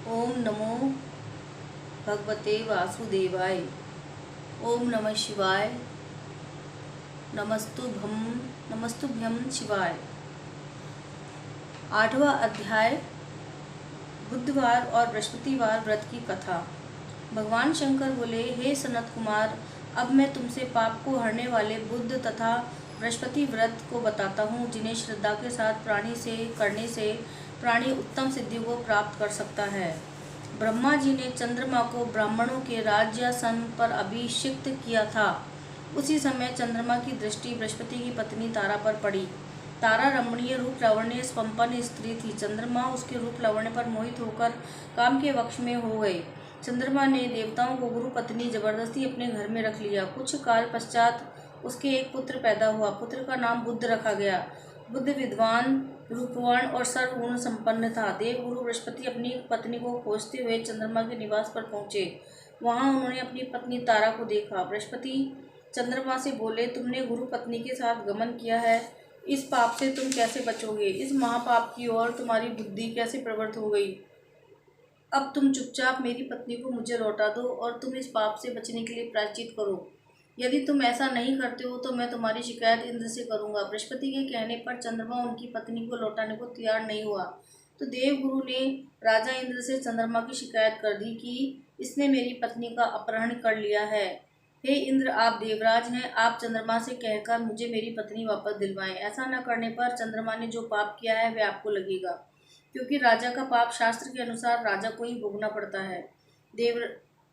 ओम नमो भगवते वासुदेवाय। ओम नमः शिवाय। नमस्तुभ्यं शिवाय। 8वां अध्याय बुधवार और बृहस्पतिवार व्रत की कथा। भगवान शंकर बोले, हे सनत कुमार, अब मैं तुमसे पाप को हरने वाले बुध तथा बृहस्पति व्रत को बताता हूँ, जिन्हें श्रद्धा के साथ करने से प्राणी उत्तम सिद्धि को प्राप्त कर सकता है। ब्रह्मा जी ने चंद्रमा को ब्राह्मणों के राज्यासन पर अभिषिक्त किया था। उसी समय चंद्रमा की दृष्टि बृहस्पति की पत्नी तारा पर पड़ी। तारा रमणीय रूप लावण्य संपन्न स्त्री थी। चंद्रमा उसके रूप लावण्य पर मोहित होकर काम के वश में हो गए। चंद्रमा ने देवताओं को गुरु पत्नी जबरदस्ती अपने घर में रख लिया। कुछ काल पश्चात उसके एक पुत्र पैदा हुआ। पुत्र का नाम बुध रखा गया। बुध विद्वान, रूपवान और सर्वगुण संपन्न था। देवगुरु बृहस्पति अपनी पत्नी को खोजते हुए चंद्रमा के निवास पर पहुंचे। वहां उन्होंने अपनी पत्नी तारा को देखा। बृहस्पति चंद्रमा से बोले, तुमने गुरु पत्नी के साथ गमन किया है, इस पाप से तुम कैसे बचोगे? इस महापाप की ओर तुम्हारी बुद्धि कैसे प्रवृत्त हो गई? अब तुम चुपचाप मेरी पत्नी को मुझे लौटा दो और तुम इस पाप से बचने के लिए प्रायश्चित करो। यदि तुम ऐसा नहीं करते हो तो मैं तुम्हारी शिकायत इंद्र से करूंगा। बृहस्पति के कहने पर चंद्रमा उनकी पत्नी को लौटाने को तैयार नहीं हुआ, तो देवगुरु ने राजा इंद्र से चंद्रमा की शिकायत कर दी कि इसने मेरी पत्नी का अपहरण कर लिया है। हे इंद्र, आप देवराज हैं, आप चंद्रमा से कहकर मुझे मेरी पत्नी वापस दिलवाएं। ऐसा न करने पर चंद्रमा ने जो पाप किया है वह आपको लगेगा, क्योंकि राजा का पाप शास्त्र के अनुसार राजा को ही भोगना पड़ता है।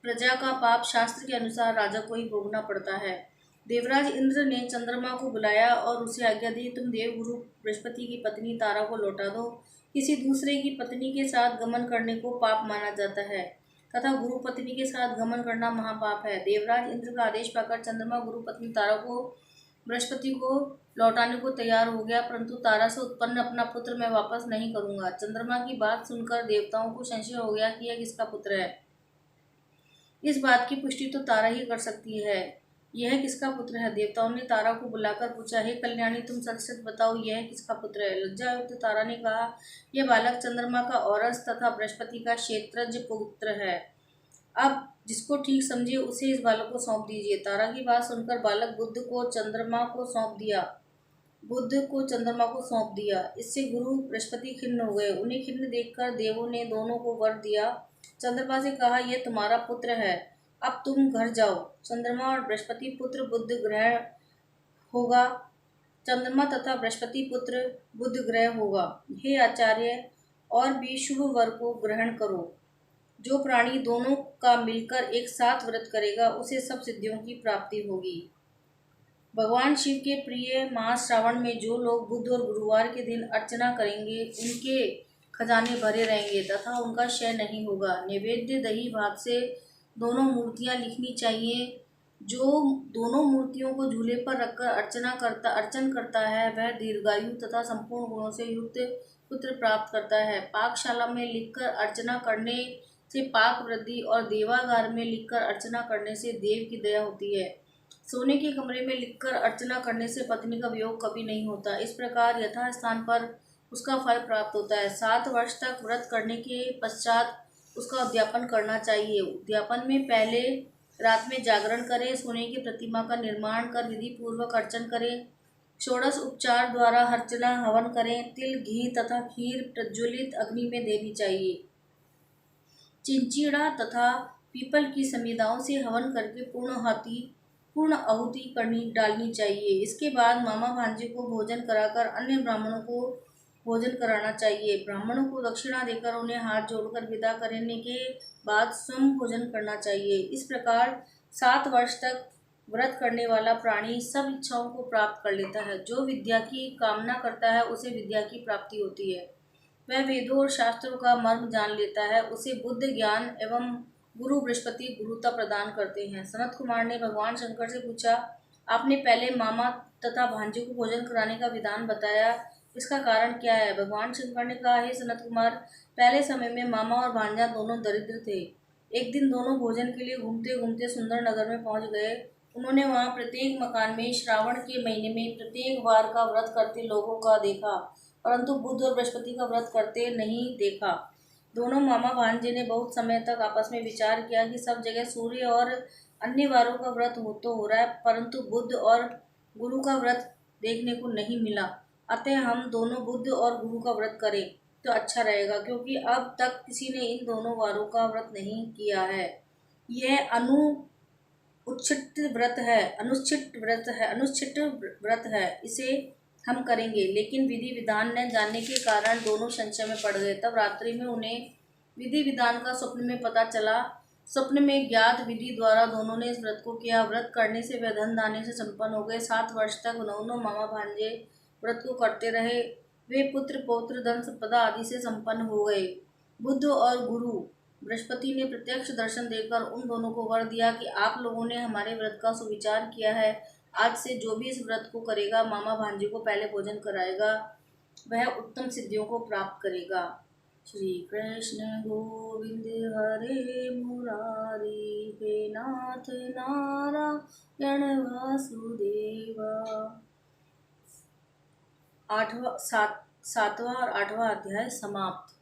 प्रजा का पाप शास्त्र के अनुसार राजा को ही भोगना पड़ता है। देवराज इंद्र ने चंद्रमा को बुलाया और उसे आज्ञा दी, तुम देवगुरु बृहस्पति की पत्नी तारा को लौटा दो। किसी दूसरे की पत्नी के साथ गमन करने को पाप माना जाता है तथा गुरु पत्नी के साथ गमन करना महापाप है। देवराज इंद्र का आदेश पाकर चंद्रमा गुरु पत्नी तारा को बृहस्पति को लौटाने को तैयार हो गया, परंतु तारा से उत्पन्न अपना पुत्र मैं वापस नहीं करूंगा। चंद्रमा की बात सुनकर देवताओं को संशय हो गया कि यह किसका पुत्र है। इस बात की पुष्टि तो तारा ही कर सकती है। यह किसका पुत्र है? देवताओं ने तारा को बुलाकर पूछा, हे कल्याणी, तुम सच सच बताओ, यह किसका पुत्र है? लज्जायुक्त तारा ने कहा, यह बालक चंद्रमा का औरस तथा बृहस्पति का क्षेत्रज पुत्र है। अब जिसको ठीक समझे उसे इस बालक को सौंप दीजिए। तारा की बात सुनकर बालक बुध को चंद्रमा को सौंप दिया। इससे गुरु बृहस्पति खिन्न हो गए। उन्हें खिन्न देखकर देवों ने दोनों को वर दिया। चंद्रमा से कहा, यह तुम्हारा पुत्र है, अब तुम घर जाओ। चंद्रमा और बृहस्पति पुत्र बुध ग्रह होगा। चंद्रमा तथा बृहस्पति पुत्र बुध ग्रह होगा। हे आचार्य, और भी शुभ वर को ग्रहण करो। जो प्राणी दोनों का मिलकर एक साथ व्रत करेगा उसे सब सिद्धियों की प्राप्ति होगी। भगवान शिव के प्रिय मास श्रावण में जो लोग बुध और गुरुवार के दिन अर्चना करेंगे उनके खजाने भरे रहेंगे तथा उनका क्षय नहीं होगा। नैवेद्य दही भात से दोनों मूर्तियां लिखनी चाहिए। जो दोनों मूर्तियों को झूले पर रखकर अर्चन करता है वह दीर्घायु तथा संपूर्ण गुणों से युक्त पुत्र प्राप्त करता है। पाकशाला में लिखकर अर्चना करने से पाक वृद्धि और देवागार में लिखकर अर्चना करने से देव की दया होती है। सोने के कमरे में लिखकर अर्चना करने से पत्नी का वियोग कभी नहीं होता। इस प्रकार यथास्थान पर उसका फल प्राप्त होता है। 7 वर्ष तक व्रत करने के पश्चात उसका उद्यापन करना चाहिए। उद्यापन में पहले रात में जागरण करें, सोने की प्रतिमा का निर्माण कर विधि पूर्वक अर्चन करें, षोडश उपचार द्वारा अर्चना हवन करें, तिल घी तथा खीर प्रज्वलित अग्नि में देनी चाहिए। चिंचिड़ा तथा पीपल की समिधाओं से हवन करके पूर्ण आहुति डालनी चाहिए। इसके बाद मामा भांजे को भोजन कराकर अन्य ब्राह्मणों को भोजन कराना चाहिए। ब्राह्मणों को दक्षिणा देकर उन्हें हाथ जोड़कर विदा करने के बाद स्वयं भोजन करना चाहिए। इस प्रकार 7 वर्ष तक व्रत करने वाला प्राणी सब इच्छाओं को प्राप्त कर लेता है। जो विद्या की कामना करता है उसे विद्या की प्राप्ति होती है। वह वेदों और शास्त्रों का मर्म जान लेता है। उसे बुद्ध ज्ञान एवं गुरु बृहस्पति गुरुता प्रदान करते हैं। सनत कुमार ने भगवान शंकर से पूछा, आपने पहले मामा तथा भांजे को भोजन कराने का विधान बताया, इसका कारण क्या है? भगवान शंकर ने कहा, हे सनत कुमार, पहले समय में मामा और भांजा दोनों दरिद्र थे। एक दिन दोनों भोजन के लिए घूमते घूमते सुंदर नगर में पहुंच गए। उन्होंने वहां प्रत्येक मकान में श्रावण के महीने में प्रत्येक वार का व्रत करते लोगों का देखा, परंतु बुध और बृहस्पति का व्रत करते नहीं देखा। दोनों मामा भांजे ने बहुत समय तक आपस में विचार किया कि सब जगह सूर्य और अन्य वारों का व्रत तो हो रहा है, परंतु बुध और गुरु का व्रत देखने को नहीं मिला। अतः हम दोनों बुध और गुरु का व्रत करें तो अच्छा रहेगा, क्योंकि अब तक किसी ने इन दोनों वारों का व्रत नहीं किया है। यह अनुच्छिष्ट व्रत है, इसे हम करेंगे। लेकिन विधि विधान न जानने के कारण दोनों संशय में पड़ गए। तब रात्रि में उन्हें विधि विधान का स्वप्न में पता चला। स्वप्न में ज्ञात विधि द्वारा दोनों ने इस व्रत को किया। व्रत करने से वे धन धान्य से संपन्न हो गए। 7 वर्ष तक दोनों मामा भांजे व्रत को करते रहे। वे पुत्र पौत्र धन संपदा आदि से संपन्न हो गए। बुध और गुरु बृहस्पति ने प्रत्यक्ष दर्शन देकर उन दोनों को वर दिया कि आप लोगों ने हमारे व्रत का सुविचार किया है। आज से जो भी इस व्रत को करेगा, मामा भांजे को पहले भोजन कराएगा, वह उत्तम सिद्धियों को प्राप्त करेगा। श्री कृष्ण गोविंद हरे मुरारी, हे नाथ नारायण वासुदेवा। 7वां और 8वां अध्याय समाप्त।